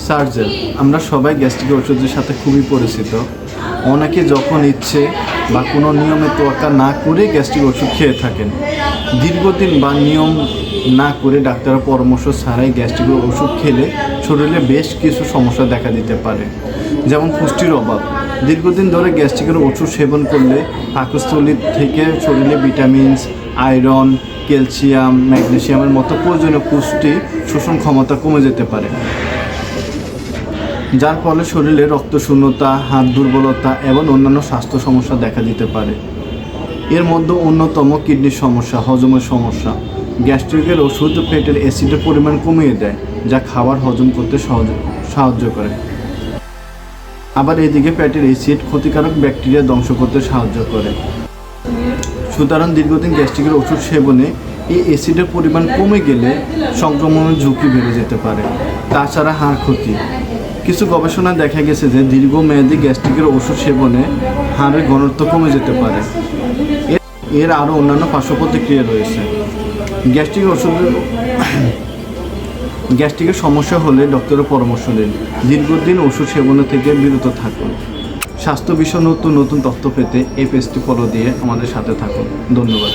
সার্জেল আমরা সবাই গ্যাস্ট্রিক ওষুধের সাথে খুবই পরিচিত। অনেকে যখন ইচ্ছে বা কোনো নিয়মে তোয়াক্কা না করে গ্যাস্ট্রিক ওষুধ খেয়ে থাকেন। দীর্ঘদিন বা নিয়ম না করে ডাক্তারের পরামর্শ ছাড়াই গ্যাস্ট্রিক ওষুধ খেলে শরীরে বেশ কিছু সমস্যা দেখা দিতে পারে, যেমন পুষ্টির অভাব। দীর্ঘদিন ধরে গ্যাস্ট্রিকের ওষুধ সেবন করলে পাকস্থলী থেকে শরীরে ভিটামিনস, আয়রন, ক্যালসিয়াম, ম্যাগনেসিয়ামের মতো প্রয়োজনীয় পুষ্টি শোষণ ক্ষমতা কমে যেতে পারে, যার ফলে শরীরে রক্তশূন্যতা, হাড় দুর্বলতা এবং অন্যান্য স্বাস্থ্য সমস্যা দেখা দিতে পারে। এর মধ্যে অন্যতম কিডনির সমস্যা, হজমের সমস্যা। গ্যাস্ট্রিকের ওষুধ পেটের অ্যাসিডের পরিমাণ কমিয়ে দেয়, যা খাবার হজম করতে সাহায্য করে। আবার এদিকে পেটের অ্যাসিড ক্ষতিকারক ব্যাকটেরিয়া ধ্বংস করতে সাহায্য করে। সুতরাং দীর্ঘদিন গ্যাস্ট্রিকের ওষুধ সেবনে এই অ্যাসিডের পরিমাণ কমে গেলে সংক্রমণের ঝুঁকি বেড়ে যেতে পারে। তাছাড়া হাড় ক্ষতি। কিছু গবেষণায় দেখা গেছে যে দীর্ঘমেয়াদী গ্যাস্ট্রিকের ওষুধ সেবনে হাড়ের ঘনত্ব কমে যেতে পারে। এর আরও অন্যান্য পার্শ্ব প্রতিক্রিয়া রয়েছে। গ্যাস্ট্রিকের সমস্যা হলে ডক্টরের পরামর্শ নিন। দীর্ঘদিন ওষুধ সেবন থেকে বিরত থাকুন। স্বাস্থ্য বিষয়ে নতুন নতুন তথ্য পেতে এই পেজটি ফলো দিয়ে আমাদের সাথে থাকুন। ধন্যবাদ।